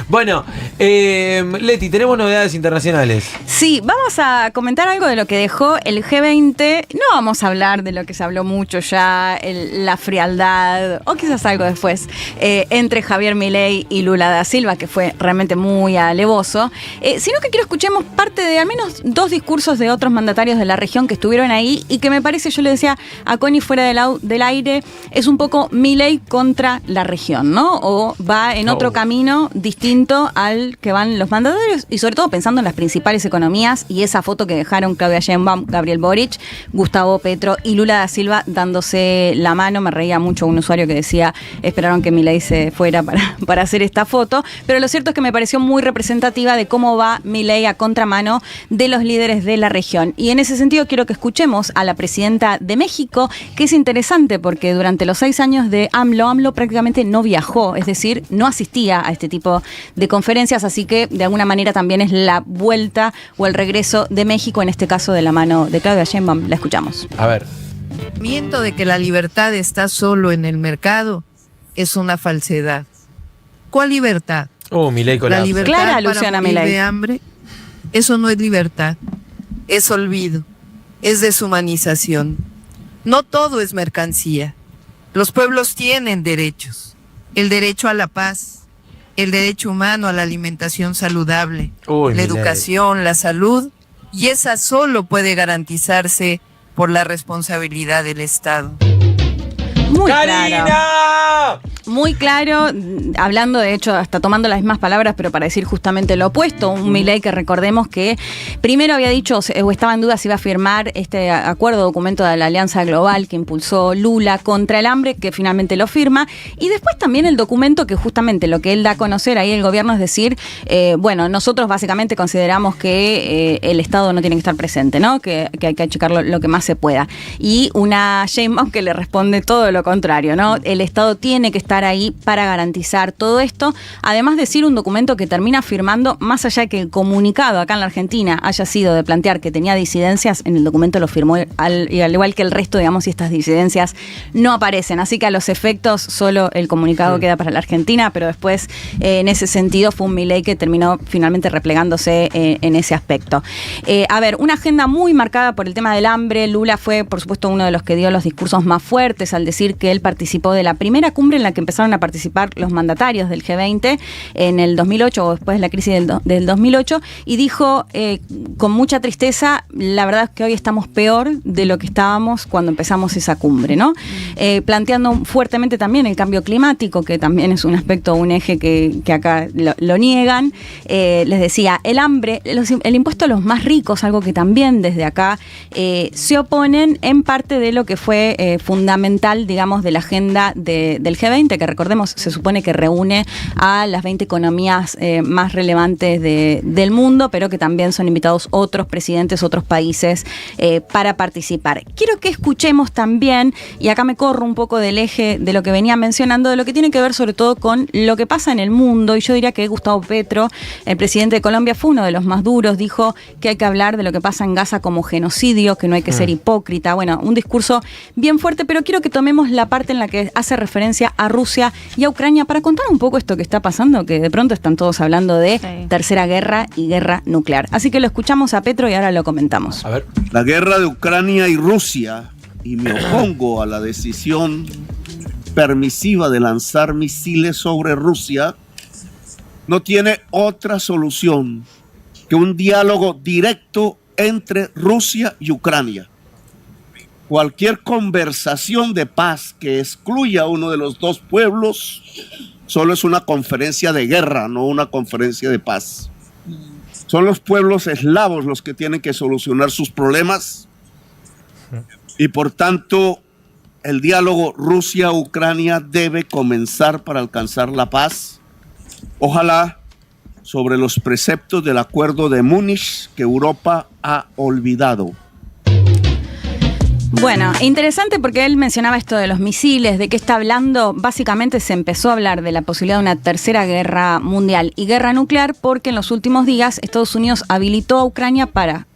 Bueno, Leti, tenemos novedades internacionales. Sí, vamos a comentar algo de lo que dejó el G20. No vamos a hablar de lo que se habló mucho ya, la frialdad, o quizás algo después, entre Javier Milei y Lula da Silva, que fue realmente muy alevoso, sino que quiero escuchemos parte de al menos 2 discursos de otros mandatarios de la región que estuvieron ahí y que me parece, yo le decía a Connie fuera del aire, es un poco Milei contra la región, ¿no? O va en otro camino distinto al que van los mandatarios y sobre todo pensando en las principales economías y esa foto que dejaron Claudia Sheinbaum, Gabriel Boric, Gustavo Petro y Lula da Silva dándose la mano. Me reía mucho un usuario que decía, esperaron que Milei se fuera para hacer esta foto, pero lo cierto es que me pareció muy representativa de cómo va Milei a contramano de los líderes de la región. Y en ese sentido quiero que escuchemos a la presidenta de México, que es interesante porque durante los 6 años de AMLO prácticamente no viajó, es decir, no asistía a este tipo de conferencias, así que de alguna manera también es la vuelta o el regreso de México, en este caso de la mano de Claudia Sheinbaum. La escuchamos. A ver. El miento de que la libertad está solo en el mercado es una falsedad. ¿Cuál libertad? Milei con la libertad Clara para Luciana morir Milei. de hambre. Eso no es libertad, es olvido, es deshumanización. No todo es mercancía. Los pueblos tienen derechos. El derecho a la paz, el derecho humano a la alimentación saludable, la educación, la salud, y esa solo puede garantizarse por la responsabilidad del Estado. Muy ¡Karina! claro. Muy claro, hablando de hecho, hasta tomando las mismas palabras, pero para decir justamente lo opuesto. Un Milei que recordemos que primero había dicho o estaba en duda si iba a firmar este acuerdo, documento de la Alianza Global que impulsó Lula contra el hambre, que finalmente lo firma. Y después también el documento que justamente lo que él da a conocer ahí el gobierno es decir, bueno, nosotros básicamente consideramos que el Estado no tiene que estar presente, ¿no? Que hay que achicar lo que más se pueda. Y una Sheinbaum que le responde todo lo contrario, ¿no? El Estado tiene que estar ahí para garantizar todo esto. Además, decir un documento que termina firmando, más allá de que el comunicado acá en la Argentina haya sido de plantear que tenía disidencias, en el documento lo firmó al igual que el resto, digamos, y estas disidencias no aparecen. Así que a los efectos solo el comunicado queda para la Argentina, pero después en ese sentido fue un Milei que terminó finalmente replegándose en ese aspecto. A ver, una agenda muy marcada por el tema del hambre. Lula fue, por supuesto, uno de los que dio los discursos más fuertes al decir que él participó de la primera cumbre en la que empezaron a participar los mandatarios del G20 en el 2008 o después de la crisis del 2008 y dijo con mucha tristeza, la verdad es que hoy estamos peor de lo que estábamos cuando empezamos esa cumbre, ¿no? Planteando fuertemente también el cambio climático, que también es un aspecto, un eje que acá lo niegan. Les decía, el hambre, el impuesto a los más ricos, algo que también desde acá se oponen en parte de lo que fue fundamental, digamos, de la agenda del G20, que recordemos se supone que reúne a las 20 economías más relevantes del mundo, pero que también son invitados otros presidentes, otros países para participar. Quiero que escuchemos también, y acá me corro un poco del eje de lo que venía mencionando, de lo que tiene que ver sobre todo con lo que pasa en el mundo, y yo diría que Gustavo Petro, el presidente de Colombia, fue uno de los más duros, dijo que hay que hablar de lo que pasa en Gaza como genocidio, que no hay que ser hipócrita. Bueno, un discurso bien fuerte, pero quiero que tomemos la parte en la que hace referencia a Rusia y a Ucrania para contar un poco esto que está pasando, que de pronto están todos hablando de tercera guerra y guerra nuclear. Así que lo escuchamos a Petro y ahora lo comentamos. A ver. La guerra de Ucrania y Rusia, y me opongo a la decisión permisiva de lanzar misiles sobre Rusia, no tiene otra solución que un diálogo directo entre Rusia y Ucrania. Cualquier conversación de paz que excluya a uno de los dos pueblos solo es una conferencia de guerra, no una conferencia de paz. Son los pueblos eslavos los que tienen que solucionar sus problemas y por tanto el diálogo Rusia-Ucrania debe comenzar para alcanzar la paz. Ojalá sobre los preceptos del Acuerdo de Múnich que Europa ha olvidado. Bueno, interesante porque él mencionaba esto de los misiles, de qué está hablando. Básicamente se empezó a hablar de la posibilidad de una tercera guerra mundial y guerra nuclear porque en los últimos días Estados Unidos habilitó a Ucrania para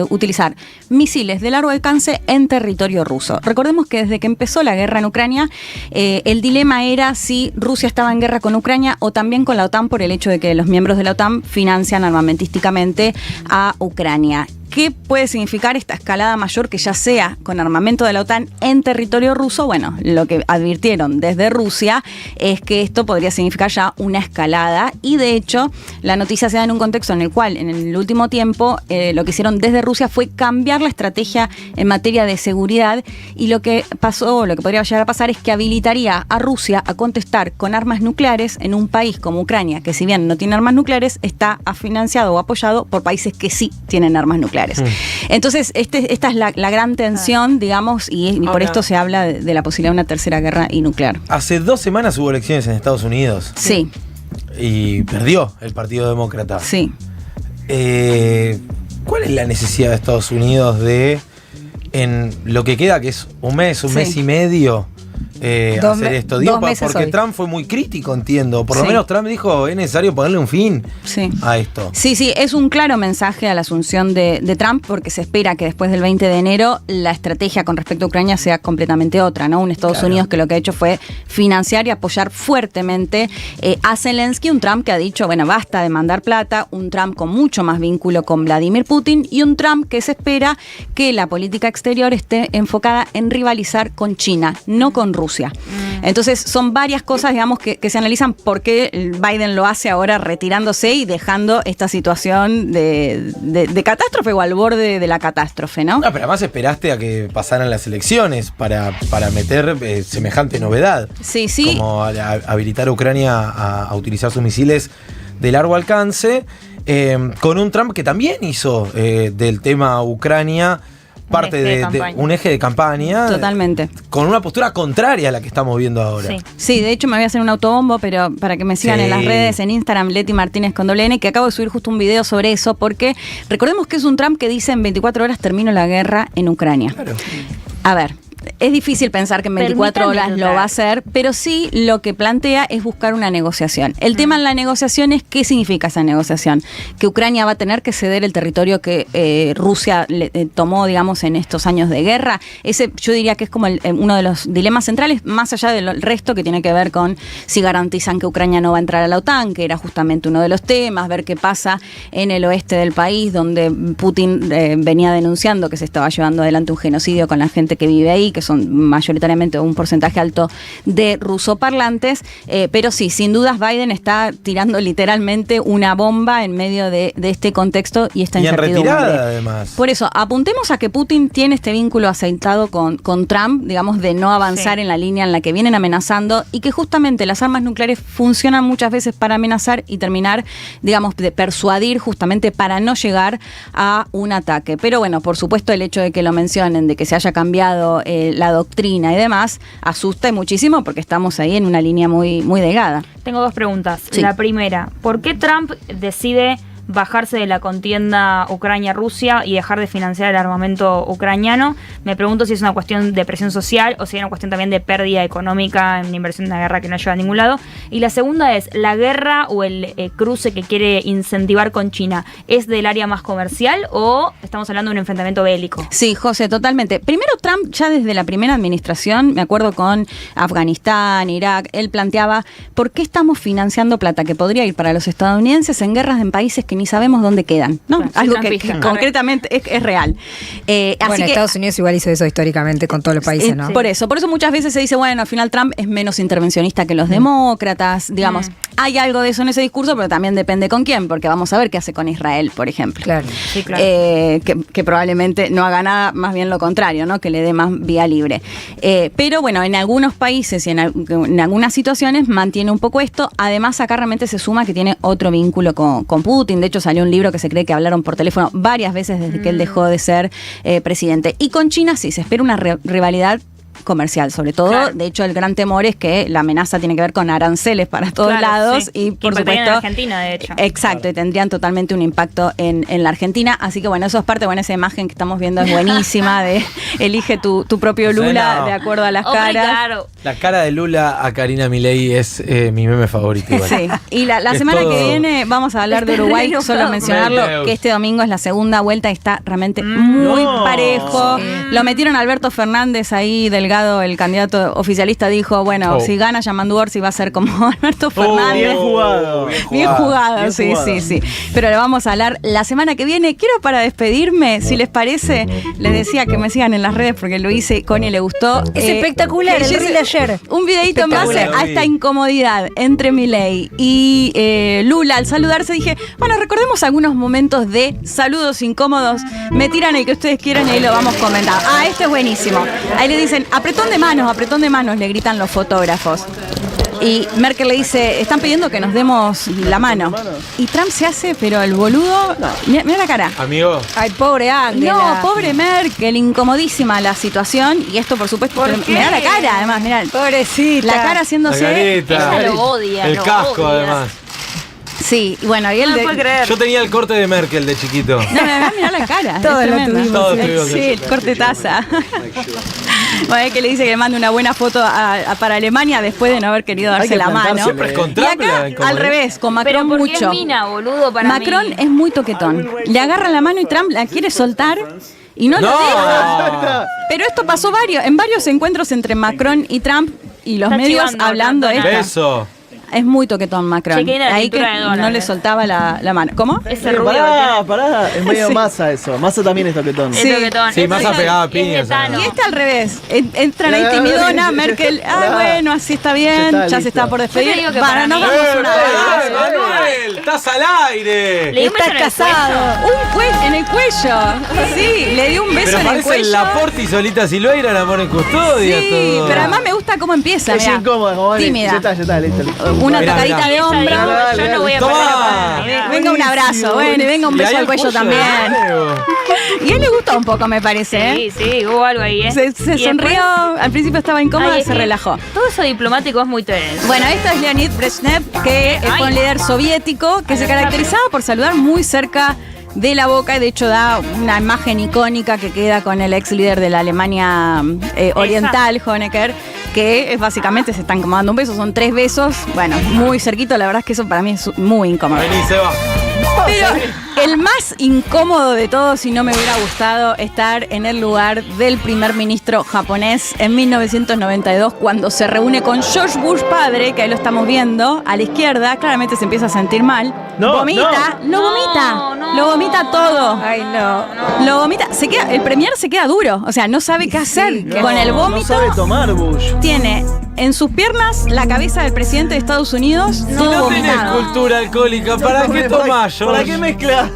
utilizar misiles de largo alcance en territorio ruso. Recordemos que desde que empezó la guerra en Ucrania, el dilema era si Rusia estaba en guerra con Ucrania o también con la OTAN, por el hecho de que los miembros de la OTAN financian armamentísticamente a Ucrania. ¿Qué puede significar esta escalada mayor que ya sea con armamento de la OTAN en territorio ruso? Bueno, lo que advirtieron desde Rusia es que esto podría significar ya una escalada, y de hecho la noticia se da en un contexto en el cual en el último tiempo lo que hicieron desde Rusia fue cambiar la estrategia en materia de seguridad, y lo que pasó, lo que podría llegar a pasar es que habilitaría a Rusia a contestar con armas nucleares en un país como Ucrania, que si bien no tiene armas nucleares, está financiado o apoyado por países que sí tienen armas nucleares. Entonces, esta es la gran tensión, digamos, y por esto se habla de la posibilidad de una tercera guerra y nuclear. Hace 2 semanas hubo elecciones en Estados Unidos. Sí. Y perdió el Partido Demócrata. Sí. ¿Cuál es la necesidad de Estados Unidos de, en lo que queda, que es un mes y medio, hacer esto? Digo, porque hoy Trump fue muy crítico, entiendo. Por lo menos Trump dijo, es necesario ponerle un fin a esto. Sí, es un claro mensaje a la asunción de Trump, porque se espera que después del 20 de enero la estrategia con respecto a Ucrania sea completamente otra, ¿no? Un Estados Unidos que lo que ha hecho fue financiar y apoyar fuertemente a Zelensky, un Trump que ha dicho, bueno, basta de mandar plata, un Trump con mucho más vínculo con Vladimir Putin, y un Trump que se espera que la política exterior esté enfocada en rivalizar con China, no con Rusia. Entonces son varias cosas, digamos, que se analizan por qué Biden lo hace ahora retirándose y dejando esta situación de catástrofe o al borde de la catástrofe, ¿no? No, pero además esperaste a que pasaran las elecciones para meter semejante novedad. Sí. Como habilitar a Ucrania a utilizar sus misiles de largo alcance, con un Trump que también hizo del tema Ucrania parte de un eje de campaña. Totalmente. Con una postura contraria a la que estamos viendo ahora. Sí, de hecho me voy a hacer un autobombo, pero para que me sigan en las redes, en Instagram, Leti Martínez con /N, que acabo de subir justo un video sobre eso, porque recordemos que es un Trump que dice en 24 horas termino la guerra en Ucrania. Claro. A ver, es difícil pensar que en 24 horas lo va a hacer, pero sí lo que plantea es buscar una negociación. El tema en la negociación es qué significa esa negociación. Que Ucrania va a tener que ceder el territorio que Rusia tomó, digamos, en estos años de guerra. Ese yo diría que es como uno de los dilemas centrales, más allá del resto que tiene que ver con si garantizan que Ucrania no va a entrar a la OTAN, que era justamente uno de los temas, ver qué pasa en el oeste del país, donde Putin venía denunciando que se estaba llevando adelante un genocidio con la gente que vive ahí, que son mayoritariamente un porcentaje alto de rusoparlantes, pero sí, sin dudas Biden está tirando literalmente una bomba en medio de este contexto y esta incertidumbre. Y en retirada, además. Por eso, apuntemos a que Putin tiene este vínculo aceitado con Trump, digamos, de no avanzar en la línea en la que vienen amenazando, y que justamente las armas nucleares funcionan muchas veces para amenazar y terminar, digamos, de persuadir justamente para no llegar a un ataque. Pero bueno, por supuesto, el hecho de que lo mencionen, de que se haya cambiado la doctrina y demás, asusta muchísimo, porque estamos ahí en una línea muy, muy delgada. Tengo 2 preguntas. Sí. La primera, ¿por qué Trump decide bajarse de la contienda Ucrania-Rusia y dejar de financiar el armamento ucraniano? Me pregunto si es una cuestión de presión social o si es una cuestión también de pérdida económica en una inversión en una guerra que no lleva a ningún lado. Y la segunda es, ¿la guerra o el cruce que quiere incentivar con China es del área más comercial o estamos hablando de un enfrentamiento bélico? Sí, José, totalmente. Primero, Trump ya desde la primera administración, me acuerdo con Afganistán, Irak, él planteaba, ¿por qué estamos financiando plata que podría ir para los estadounidenses en guerras en países que ni sabemos dónde quedan, ¿no? Claro, algo que concretamente es real. Así que Estados Unidos igual hizo eso históricamente con todos los países, ¿no? Por eso muchas veces se dice, bueno, al final Trump es menos intervencionista que los demócratas, digamos. Hay algo de eso en ese discurso, pero también depende con quién, porque vamos a ver qué hace con Israel, por ejemplo. Claro. Sí, claro. Que probablemente no haga nada, más bien lo contrario, ¿no? Que le dé más vía libre. Pero bueno, en algunos países y en algunas situaciones mantiene un poco esto. Además, acá realmente se suma que tiene otro vínculo con Putin. De hecho, salió un libro que se cree que hablaron por teléfono varias veces desde que él dejó de ser presidente. Y con China sí, se espera una rivalidad comercial, sobre todo. Claro. De hecho, el gran temor es que la amenaza tiene que ver con aranceles para todos lados y por supuesto en Argentina, de hecho. Exacto, claro. Y tendrían totalmente un impacto en la Argentina. Así que bueno, eso es parte, esa imagen que estamos viendo es buenísima de elige tu propio Lula de acuerdo a las caras. Claro. La cara de Lula a Karina Milei es mi meme favorito. Igual. Sí, y la semana que viene vamos a hablar de Uruguay, solo mencionarlo, que este domingo es la segunda vuelta y está realmente muy parejo. Lo metieron a Alberto Fernández ahí, Delgado, el candidato oficialista, dijo, bueno, si gana Yamandu Orsi va a ser como Alberto Fernández. Bien jugado. Bien jugado, sí. Pero le vamos a hablar la semana que viene. Quiero para despedirme, si les parece, les decía que me sigan en las redes porque lo hice, Connie le gustó. Es espectacular, el reel de ayer. Un videito en base a esta incomodidad entre Milei y Lula. Al saludarse dije, bueno, recordemos algunos momentos de saludos incómodos. Me tiran el que ustedes quieran y ahí lo vamos comentando. Este es buenísimo. Ahí le dicen, apretón de manos, le gritan los fotógrafos. Y Merkel le dice, están pidiendo que nos demos la mano. Y Trump se hace, pero el boludo, mira la cara. Amigo. Ay, pobre Angela. No, pobre Merkel, incomodísima la situación. Y esto, por supuesto, mirá la cara, además, mirá. Pobrecita. La cara haciéndose. Ella lo odia. El casco, además. Sí, bueno, y él no puede creer. Yo tenía el corte de Merkel de chiquito. No, mirá la cara. Todos lo tuvimos. Todos tuvimos. Sí, el corte taza. Bueno, es que le dice que le mande una buena foto para Alemania después de no haber querido darse la mano. Siempre es con Trump, y acá, al revés, con Macron pero mucho. Es mina, boludo, para Macron mí. es muy toquetón. Le agarra la mano y Trump la quiere soltar y no lo deja. Pero esto pasó en varios encuentros entre Macron y Trump y los medios hablando de esto. Beso. Es muy toquetón Macron. Ahí que no le soltaba la mano. ¿Cómo? Ese rubio. Pará, es medio Massa eso. Massa también es toquetón. Sí. Sí, Massa pegaba piñas. Y al revés. Entran ahí timidona, Merkel. Bueno, así está bien. Ya se está por despedir. Nos vamos una vez. Manuel, estás al aire. Estás casado. Un cuello en el cuello. Sí, le dio un beso pero en el cuello. Laporte y Solita Silveira en Amor en Custodia. Sí, todo. pero además me gusta cómo empieza. Es incómodo, tímida. Ya está, listo. Una tocadita de hombro. Yo no voy a parar. Venga un abrazo, bueno, y venga un beso al cuello también. Y a él le gustó un poco, me parece. Sí, hubo algo ahí, Se sonrió, al principio estaba incómoda y se relajó. Todo eso diplomático es muy tenso. Bueno, esto es Leonid Brezhnev, que fue un líder soviético que se caracterizaba por saludar muy cerca de la boca, y de hecho da una imagen icónica que queda con el ex líder de la Alemania oriental, Honecker, que es básicamente se están como dando un beso, son 3 besos, bueno, muy cerquito, la verdad es que eso para mí es muy incómodo. Vení, Seba. Pero el más incómodo de todos, y no me hubiera gustado estar en el lugar del primer ministro japonés en 1992, cuando se reúne con George Bush padre, que ahí lo estamos viendo, a la izquierda, claramente se empieza a sentir mal. Lo vomita todo. Ay, no. Lo vomita. El premier se queda duro, o sea, no sabe qué hacer con el vómito. No sabe tomar, Bush. Tiene en sus piernas la cabeza del presidente de Estados Unidos, todo tenés vomitado. cultura alcohólica, ¿para qué tomás, George? ¿Para qué mezclas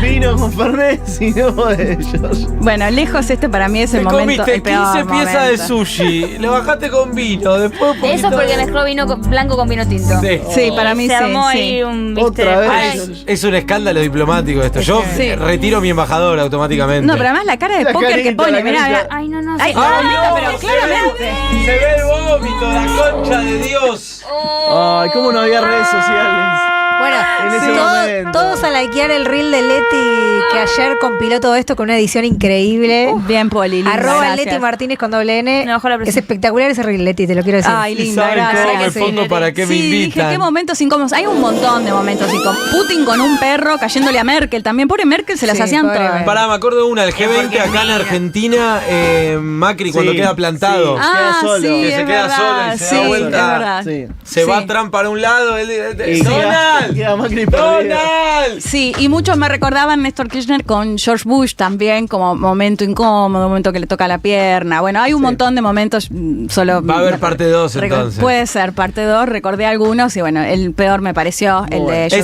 vino con Fernet si no de ellos? Bueno, lejos para mí es el momento. Comiste el peor 15 piezas de momento. sushi, le bajaste con vino, después un Eso es porque mezcló vino blanco con vino tinto. Sí, para mí se armó sí. ahí un Otra vez. Es un escándalo diplomático esto. Yo retiro mi embajador automáticamente. No, pero además la cara de póker que pone, mirá. Ay, no. Ay, no, pero claramente. Se ve el vómito, la concha de Dios. Ay, cómo no había redes sociales. Bueno, En ese momento. todos a likear el reel de Leti que ayer compiló todo esto con una edición increíble. Bien, Poli. Linda, Arroba gracias. Leti Martínez con doble N. No, ojalá Es espectacular ese reel, Leti, te lo quiero decir. Ay, Y linda, saben todo, en el gracias. fondo, para qué me Sí, dije, invitan. qué momentos incómodos. Hay un montón de momentos incómodos. Putin con un perro cayéndole a Merkel también. Pobre Merkel, se las Sí, hacían pobre todas. Merkel. Pará, me acuerdo de una, el G20 acá en Argentina, Macri cuando queda plantado. Sí. queda solo. Que es se queda verdad. solo y se da Sí, vuelta. es verdad. Sí. Se va Trump para un lado, Y ¡Donald! queda Macri perdido. ¡Donald! Sí, y muchos me recordaban Néstor Kirchner con George Bush también, como momento incómodo, momento que le toca la pierna. Bueno, hay un montón de momentos, solo... Va a haber parte 2 entonces. Puede ser parte 2, recordé algunos y bueno, el peor me pareció el de George